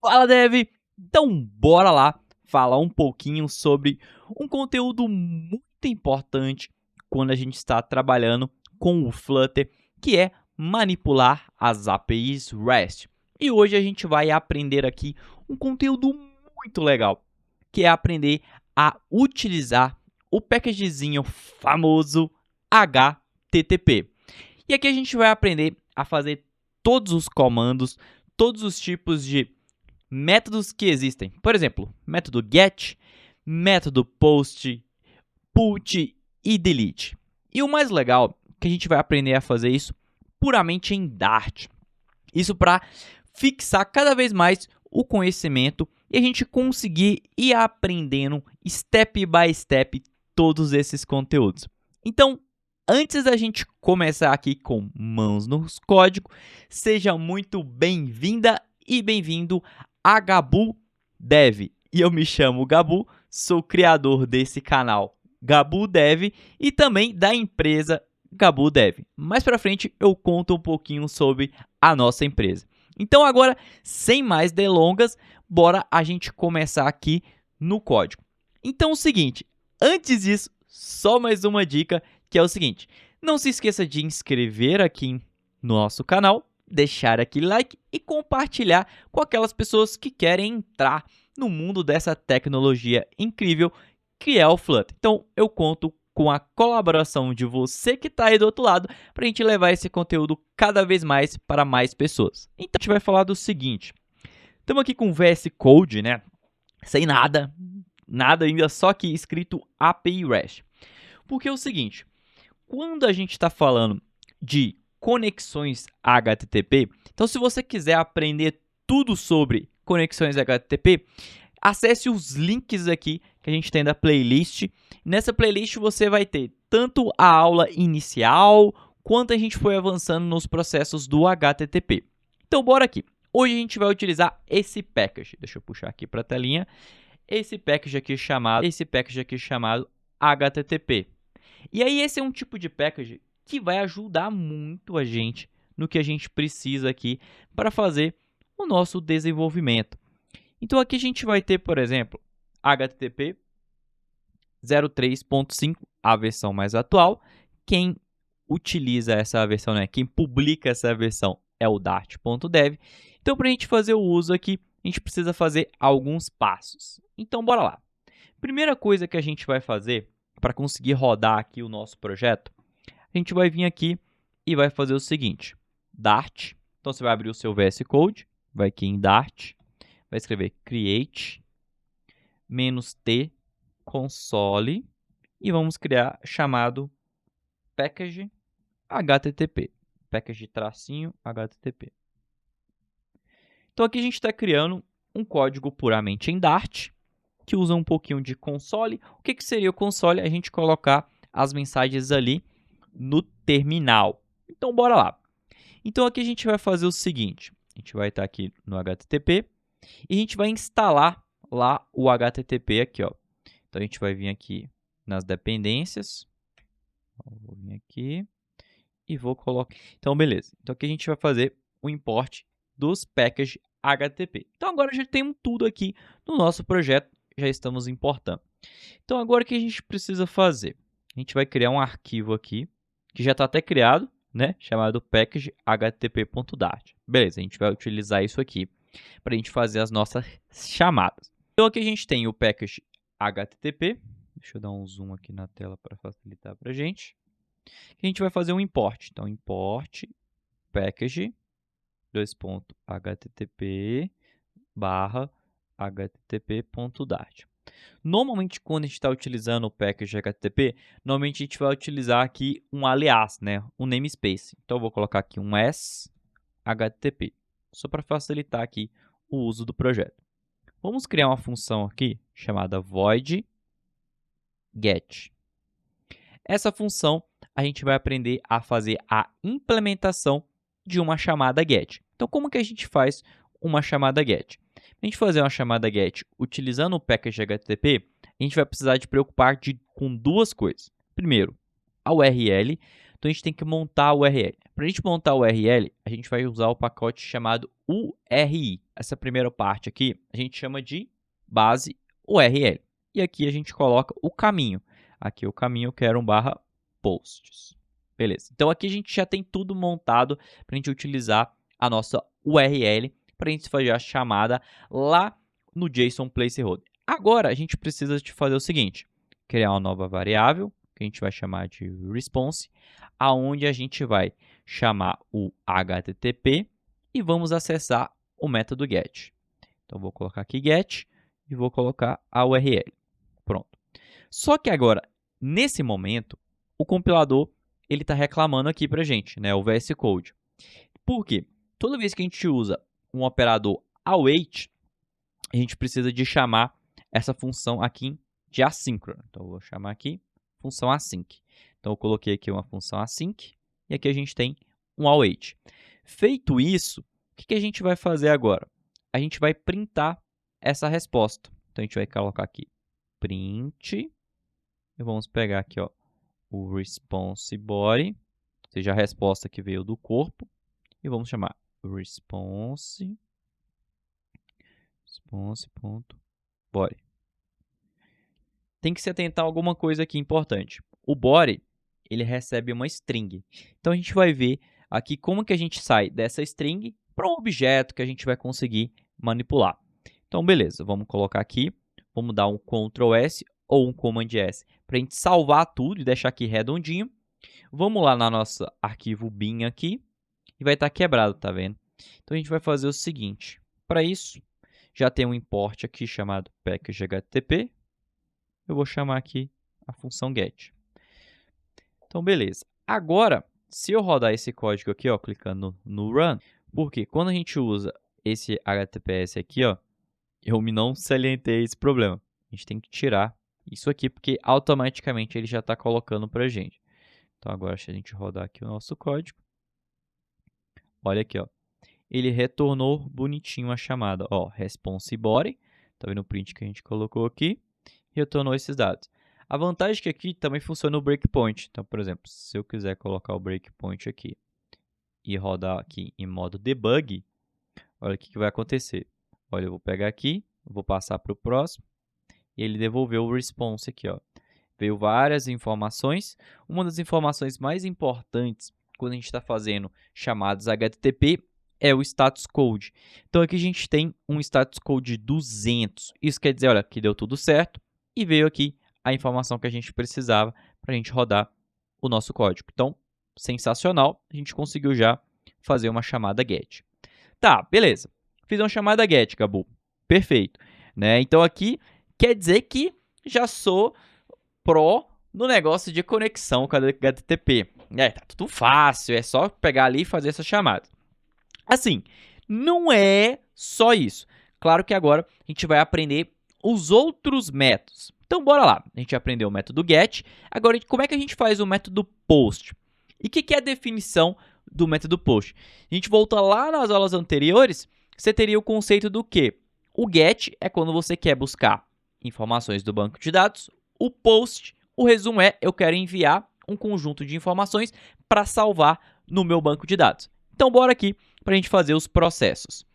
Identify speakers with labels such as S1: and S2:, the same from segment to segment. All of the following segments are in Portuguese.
S1: Fala, Dev! Então, bora lá falar um pouquinho sobre um conteúdo muito importante quando a gente está trabalhando com o Flutter, que é manipular as APIs REST. E hoje a gente vai aprender aqui um conteúdo muito legal, que é aprender a utilizar o packagezinho famoso HTTP. E aqui a gente vai aprender a fazer todos os comandos, todos os tipos de métodos que existem. Por exemplo, método get, método post, put e delete. E o mais legal é que a gente vai aprender a fazer isso puramente em Dart. Isso para fixar cada vez mais o conhecimento e a gente conseguir ir aprendendo step by step todos esses conteúdos. Então, antes da gente começar aqui com mãos no código, seja muito bem-vinda e bem-vindo a Gabu Dev. E eu me chamo Gabu, sou criador desse canal Gabu Dev e também da empresa Gabu Dev. Mais para frente eu conto um pouquinho sobre a nossa empresa. Então agora, sem mais delongas, bora a gente começar aqui no código. Então é o seguinte, antes disso, só mais uma dica, que é o seguinte: não se esqueça de inscrever aqui no nosso canal, deixar aquele like e compartilhar com aquelas pessoas que querem entrar no mundo dessa tecnologia incrível que é o Flutter. Então, eu conto com a colaboração de você que está aí do outro lado para a gente levar esse conteúdo cada vez mais para mais pessoas. Então, a gente vai falar do seguinte. Estamos aqui com o VS Code, né? Sem nada ainda, só que escrito API REST. Porque é o seguinte, quando a gente está falando de conexões HTTP, então se você quiser aprender tudo sobre conexões HTTP, acesse os links aqui que a gente tem da playlist. Nessa playlist você vai ter tanto a aula inicial, quanto a gente foi avançando nos processos do HTTP. Então bora aqui. Hoje a gente vai utilizar esse package. Deixa eu puxar aqui para a telinha. Esse package aqui chamado HTTP. E aí esse é um tipo de package que vai ajudar muito a gente no que a gente precisa aqui para fazer o nosso desenvolvimento. Então aqui a gente vai ter, por exemplo, HTTP 03.5, a versão mais atual. Quem utiliza essa versão, né? Quem publica essa versão é o Dart.dev. Então para a gente fazer o uso aqui, a gente precisa fazer alguns passos. Então bora lá. Primeira coisa que a gente vai fazer para conseguir rodar aqui o nosso projeto, a gente vai vir aqui e vai fazer o seguinte, Dart. Então você vai abrir o seu VS Code, vai aqui em Dart, vai escrever create -t console e vamos criar chamado package HTTP, package-HTTP. Então aqui a gente está criando um código puramente em Dart, que usa um pouquinho de console. O que seria o console? A gente colocar as mensagens ali no terminal. Então bora lá. Então aqui a gente vai fazer o seguinte, a gente vai estar aqui no HTTP e a gente vai instalar lá o HTTP aqui, ó. Então a gente vai vir aqui nas dependências, vou vir aqui e vou colocar. Então beleza. Então aqui a gente vai fazer o import dos packages HTTP. Então agora já temos tudo aqui no nosso projeto, já estamos importando. Então agora o que a gente precisa fazer? A gente vai criar um arquivo aqui, que já está até criado, né? Chamado package http.dart. Beleza, a gente vai utilizar isso aqui para a gente fazer as nossas chamadas. Então aqui a gente tem o package HTTP. Deixa eu dar um zoom aqui na tela para facilitar para a gente. A gente vai fazer um import. Então import package .http http.dart. Normalmente, quando a gente está utilizando o package HTTP, normalmente a gente vai utilizar aqui um alias, né? Um namespace. Então, eu vou colocar aqui um s HTTP, só para facilitar aqui o uso do projeto. Vamos criar uma função aqui chamada void get. Essa função, a gente vai aprender a fazer a implementação de uma chamada get. Então, como que a gente faz uma chamada get? Para a gente fazer uma chamada get utilizando o package HTTP, a gente vai precisar de preocupar com duas coisas. Primeiro, a URL. Então, a gente tem que montar a URL. Para a gente montar o URL, a gente vai usar o pacote chamado URI. Essa primeira parte aqui, a gente chama de base URL. E aqui a gente coloca o caminho. Aqui o caminho eu quero um /posts. Beleza. Então aqui a gente já tem tudo montado para a gente utilizar a nossa URL para a gente fazer a chamada lá no JSON Placeholder. Agora a gente precisa de fazer o seguinte: criar uma nova variável que a gente vai chamar de response, aonde a gente vai chamar o HTTP e vamos acessar o método get. Então vou colocar aqui get e vou colocar a URL. Pronto. Só que agora, nesse momento, o compilador ele está reclamando aqui para a gente, né, o VS Code. Por quê? Toda vez que a gente usa um operador await, a gente precisa de chamar essa função aqui de assíncrono. Então, eu vou chamar aqui função async. Então, eu coloquei aqui uma função async e aqui a gente tem um await. Feito isso, o que a gente vai fazer agora? A gente vai printar essa resposta. Então, a gente vai colocar aqui print e vamos pegar aqui, ó, o response body, ou seja, a resposta que veio do corpo, e vamos chamar response.body. Tem que se atentar a alguma coisa aqui importante. O body, ele recebe uma string. Então, a gente vai ver aqui como que a gente sai dessa string para um objeto que a gente vai conseguir manipular. Então, beleza, vamos colocar aqui, vamos dar um Ctrl S ou um Command S para a gente salvar tudo e deixar aqui redondinho. Vamos lá na nossa arquivo bin aqui e vai estar quebrado, tá vendo? Então, a gente vai fazer o seguinte. Para isso, já tem um import aqui chamado package.http. Eu vou chamar aqui a função get. Então, beleza. Agora, se eu rodar esse código aqui, ó, clicando no run, porque quando a gente usa esse HTTPS aqui, ó, eu não salientei esse problema. A gente tem que tirar isso aqui, porque automaticamente ele já está colocando para a gente. Então, agora, se a gente rodar aqui o nosso código, olha aqui, ó, ele retornou bonitinho a chamada, ó, response body, tá vendo o print que a gente colocou aqui, retornou esses dados. A vantagem é que aqui também funciona o breakpoint. Então, por exemplo, se eu quiser colocar o breakpoint aqui e rodar aqui em modo debug, olha o que vai acontecer. Olha, eu vou pegar aqui, vou passar para o próximo, e ele devolveu o response aqui, ó. Veio várias informações. Uma das informações mais importantes quando a gente está fazendo chamadas HTTP é o status code. Então, aqui a gente tem um status code 200. Isso quer dizer, olha, que deu tudo certo e veio aqui a informação que a gente precisava para a gente rodar o nosso código. Então, sensacional, a gente conseguiu já fazer uma chamada GET. Tá, beleza. Fiz uma chamada GET, Gabu. Perfeito. Né? Então, aqui quer dizer que já sou pro no negócio de conexão com a HTTP. Tá tudo fácil, é só pegar ali e fazer essa chamada. Assim, não é só isso. Claro que agora a gente vai aprender os outros métodos. Então, bora lá. A gente aprendeu o método get. Agora, como é que a gente faz o método post? E o que é a definição do método post? A gente volta lá nas aulas anteriores, você teria o conceito do quê? O get é quando você quer buscar informações do banco de dados. O post, o resumo é, eu quero enviar um conjunto de informações para salvar no meu banco de dados. Então, bora aqui para a gente fazer os processos.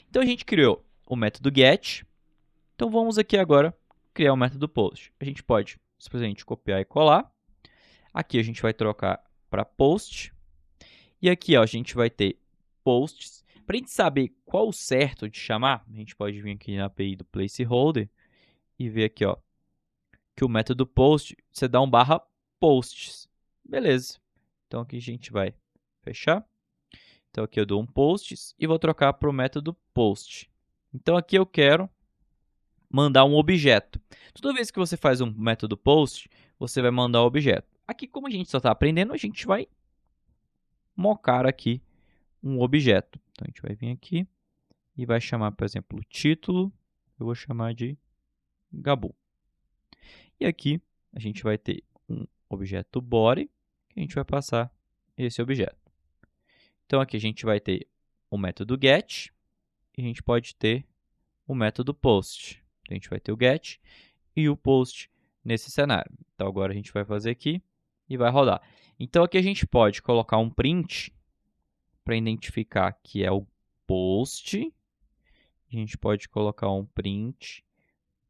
S1: Então, a gente criou o método get. Então, vamos aqui agora criar o método post. A gente pode simplesmente copiar e colar. Aqui a gente vai trocar para post. E aqui ó, a gente vai ter posts. Para a gente saber qual o certo de chamar, a gente pode vir aqui na API do placeholder e ver aqui ó, que o método post, você dá um /posts. Beleza. Então aqui a gente vai fechar. Então aqui eu dou um posts e vou trocar para o método post. Então aqui eu quero mandar um objeto. Toda vez que você faz um método post, você vai mandar um objeto. Aqui, como a gente só está aprendendo, a gente vai mocar aqui um objeto. Então, a gente vai vir aqui e vai chamar, por exemplo, o título. Eu vou chamar de Gabu. E aqui, a gente vai ter um objeto body, que a gente vai passar esse objeto. Então, aqui a gente vai ter o método get, e a gente pode ter o método post. Então, a gente vai ter o get e o post nesse cenário. Então, agora a gente vai fazer aqui e vai rodar. Então, aqui a gente pode colocar um print para identificar que é o post. A gente pode colocar um print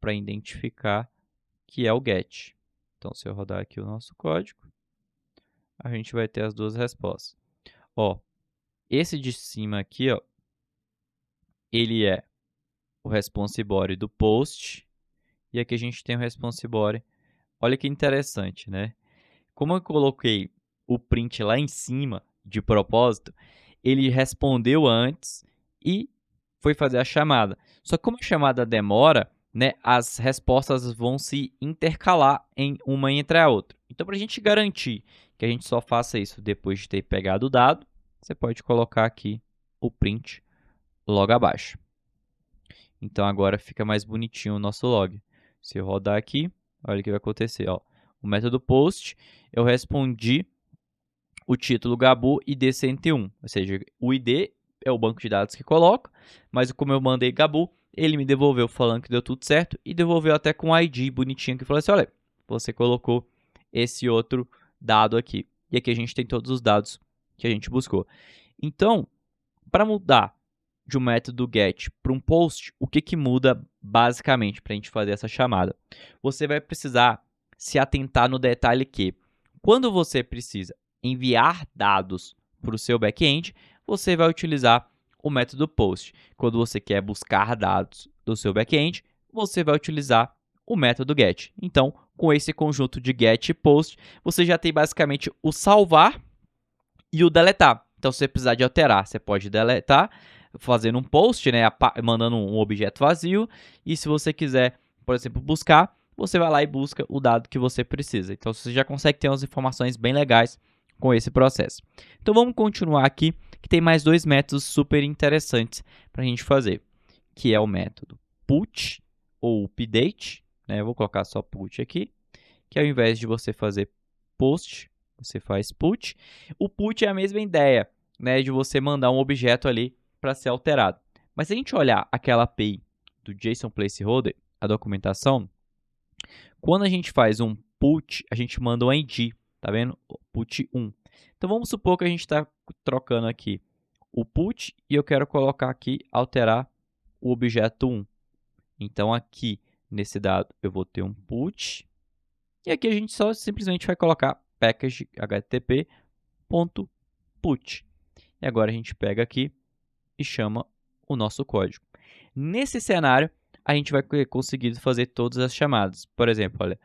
S1: para identificar que é o get. Então, se eu rodar aqui o nosso código, a gente vai ter as duas respostas. Ó, esse de cima aqui, ó, ele é o response body do post, e aqui a gente tem o response body. Olha que interessante, né? Como eu coloquei o print lá em cima, de propósito, ele respondeu antes e foi fazer a chamada. Só que como a chamada demora, né, as respostas vão se intercalar em uma entre a outra. Então, para a gente garantir que a gente só faça isso depois de ter pegado o dado, você pode colocar aqui o print logo abaixo. Então, agora fica mais bonitinho o nosso log. Se eu rodar aqui, olha o que vai acontecer. Ó. O método post, eu respondi o título Gabu ID 101, ou seja, o ID é o banco de dados que coloca, mas como eu mandei Gabu, ele me devolveu falando que deu tudo certo e devolveu até com o ID bonitinho que falou assim, olha, você colocou esse outro dado aqui. E aqui a gente tem todos os dados que a gente buscou. Então, para mudar de um método get para um post, o que muda basicamente para a gente fazer essa chamada? Você vai precisar se atentar no detalhe que, quando você precisa enviar dados para o seu back-end, você vai utilizar o método post. Quando você quer buscar dados do seu back-end, você vai utilizar o método get. Então, com esse conjunto de get e post, você já tem basicamente o salvar e o deletar. Então, se você precisar de alterar, você pode deletar, fazendo um post, né, mandando um objeto vazio. E se você quiser, por exemplo, buscar, você vai lá e busca o dado que você precisa. Então, você já consegue ter umas informações bem legais com esse processo. Então, vamos continuar aqui, que tem mais dois métodos super interessantes para a gente fazer, que é o método put ou update, né? Eu vou colocar só put aqui, que ao invés de você fazer post, você faz put. O put é a mesma ideia, né, de você mandar um objeto ali para ser alterado. Mas se a gente olhar aquela API do JSON Placeholder, a documentação, quando a gente faz um put, a gente manda um ID, tá vendo? Put 1. Então vamos supor que a gente está trocando aqui o put e eu quero colocar aqui, alterar o objeto 1. Então aqui nesse dado eu vou ter um put e aqui a gente só simplesmente vai colocar package http.put. E agora a gente pega aqui e chama o nosso código. Nesse cenário, a gente vai conseguir fazer todas as chamadas. Por exemplo, olha,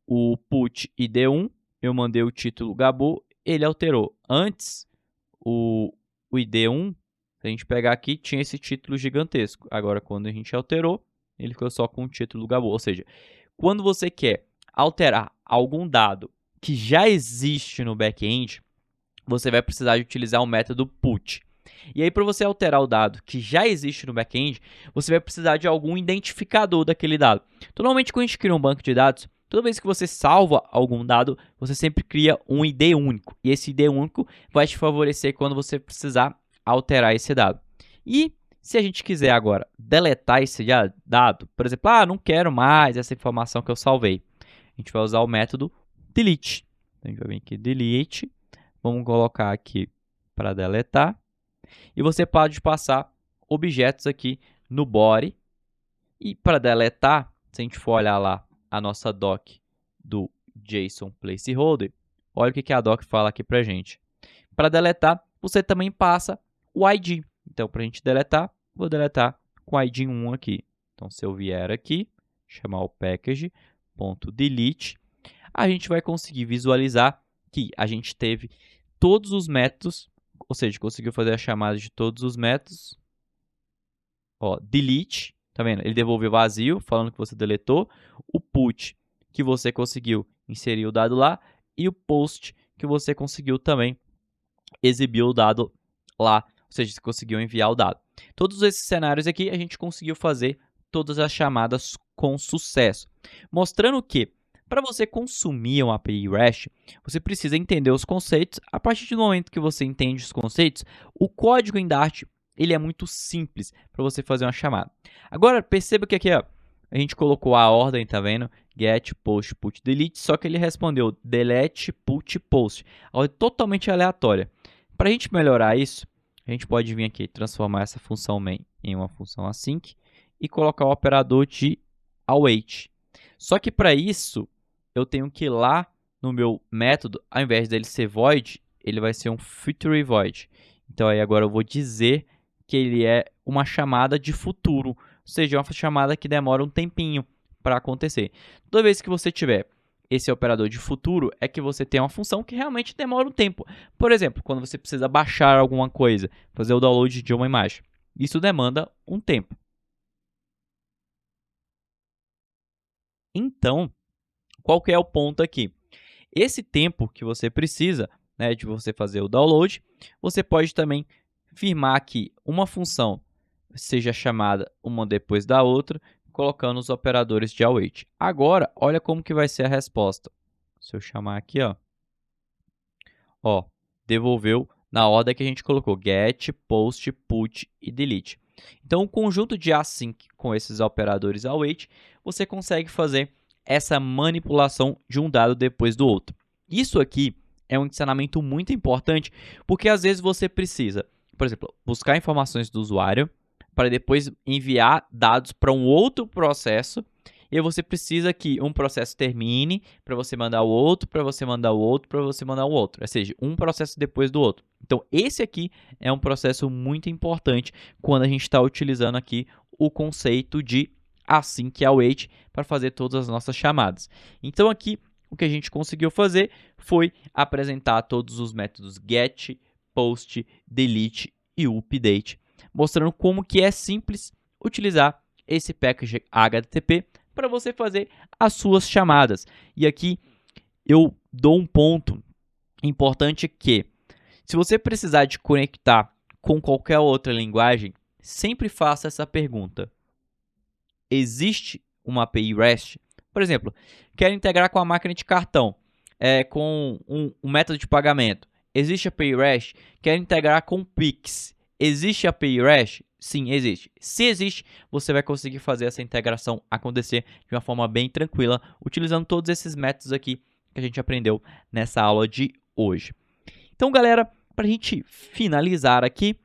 S1: o put id1, eu mandei o título Gabu, ele alterou. Antes, o id1, se a gente pegar aqui, tinha esse título gigantesco. Agora, quando a gente alterou, ele ficou só com o título Gabu. Ou seja, quando você quer alterar algum dado que já existe no back-end, você vai precisar de utilizar o método put. E aí, para você alterar o dado que já existe no back-end, você vai precisar de algum identificador daquele dado. Então, normalmente, quando a gente cria um banco de dados, toda vez que você salva algum dado, você sempre cria um ID único. E esse ID único vai te favorecer quando você precisar alterar esse dado. E se a gente quiser agora deletar esse dado, por exemplo, não quero mais essa informação que eu salvei, a gente vai usar o método delete. Então, a gente vai vir aqui, delete. Vamos colocar aqui para deletar. E você pode passar objetos aqui no body. E para deletar, se a gente for olhar lá a nossa doc do JSON Placeholder, olha o que a doc fala aqui para a gente. Para deletar, você também passa o ID. Então, para a gente deletar, vou deletar com o ID 1 aqui. Então, se eu vier aqui, chamar o package.delete, a gente vai conseguir visualizar que a gente teve todos os métodos, ou seja, conseguiu fazer a chamada de todos os métodos. Ó, delete, tá vendo? Ele devolveu vazio, falando que você deletou. O put, que você conseguiu inserir o dado lá. E o post, que você conseguiu também exibir o dado lá, ou seja, você conseguiu enviar o dado. Todos esses cenários aqui, a gente conseguiu fazer todas as chamadas com sucesso. Mostrando que, para você consumir uma API REST, você precisa entender os conceitos. A partir do momento que você entende os conceitos, o código em Dart ele é muito simples para você fazer uma chamada. Agora, perceba que aqui ó, a gente colocou a ordem, tá vendo? Get, post, put, delete, só que ele respondeu delete, put, post. É totalmente aleatória. Para a gente melhorar isso, a gente pode vir aqui transformar essa função main em uma função async e colocar o operador de await. Só que para isso, eu tenho que ir lá no meu método, ao invés dele ser void, ele vai ser um future void. Então aí agora eu vou dizer que ele é uma chamada de futuro, ou seja, uma chamada que demora um tempinho para acontecer. Toda vez que você tiver esse operador de futuro, é que você tem uma função que realmente demora um tempo. Por exemplo, quando você precisa baixar alguma coisa, fazer o download de uma imagem. Isso demanda um tempo. Então, qual que é o ponto aqui? Esse tempo que você precisa, né, de você fazer o download, você pode também firmar que uma função seja chamada uma depois da outra, colocando os operadores de await. Agora, olha como que vai ser a resposta. Se eu chamar aqui, ó, devolveu na ordem que a gente colocou, get, post, put e delete. Então, o conjunto de async com esses operadores await, você consegue fazer essa manipulação de um dado depois do outro. Isso aqui é um ensinamento muito importante, porque às vezes você precisa, por exemplo, buscar informações do usuário, para depois enviar dados para um outro processo, e aí você precisa que um processo termine para você mandar o outro, para você mandar o outro, para você mandar o outro. Ou seja, um processo depois do outro. Então, esse aqui é um processo muito importante quando a gente está utilizando aqui o conceito de async await para fazer todas as nossas chamadas. Então, aqui, o que a gente conseguiu fazer foi apresentar todos os métodos get, post, delete e update, mostrando como que é simples utilizar esse package HTTP para você fazer as suas chamadas. E aqui eu dou um ponto importante que, se você precisar de conectar com qualquer outra linguagem, sempre faça essa pergunta. Existe uma API REST? Por exemplo, quero integrar com a máquina de cartão, com um método de pagamento. Existe API REST? Quero integrar com o Pix. Existe API REST? Sim, existe. Se existe, você vai conseguir fazer essa integração acontecer de uma forma bem tranquila, utilizando todos esses métodos aqui que a gente aprendeu nessa aula de hoje. Então, galera, para a gente finalizar aqui,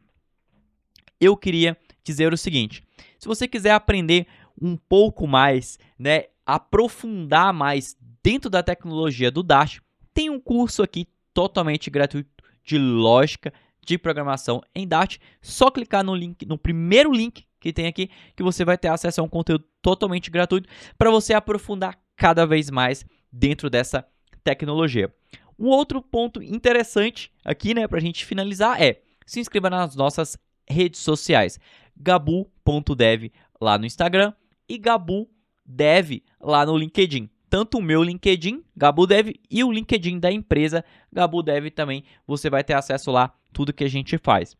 S1: eu queria dizer o seguinte: se você quiser aprender um pouco mais, né, aprofundar mais dentro da tecnologia do Dash, tem um curso aqui totalmente gratuito de lógica de programação em Dart. Só clicar no link, no primeiro link que tem aqui, que você vai ter acesso a um conteúdo totalmente gratuito para você aprofundar cada vez mais dentro dessa tecnologia. Um outro ponto interessante aqui, né, para a gente finalizar é: se inscreva nas nossas redes sociais, gabu.dev lá no Instagram e gabudev lá no LinkedIn. Tanto o meu LinkedIn, GabuDev, e o LinkedIn da empresa, GabuDev também, você vai ter acesso lá, tudo que a gente faz.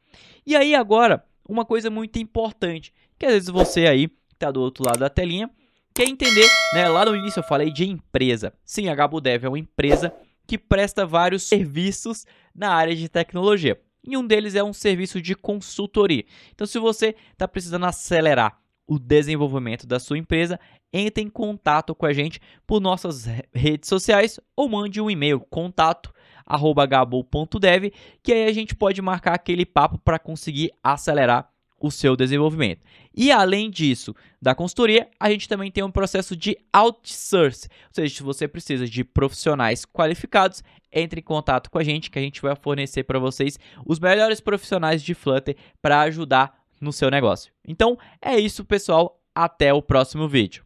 S1: E aí agora, uma coisa muito importante, que às vezes você aí, que está do outro lado da telinha, quer entender, né? Lá no início eu falei de empresa. Sim, a GabuDev é uma empresa que presta vários serviços na área de tecnologia. E um deles é um serviço de consultoria. Então, se você está precisando acelerar o desenvolvimento da sua empresa, entre em contato com a gente por nossas redes sociais ou mande um e-mail, contato@gabu.dev, que aí a gente pode marcar aquele papo para conseguir acelerar o seu desenvolvimento. E além disso, da consultoria, a gente também tem um processo de outsourcing, ou seja, se você precisa de profissionais qualificados, entre em contato com a gente, que a gente vai fornecer para vocês os melhores profissionais de Flutter para ajudar no seu negócio. Então, é isso, pessoal. Até o próximo vídeo.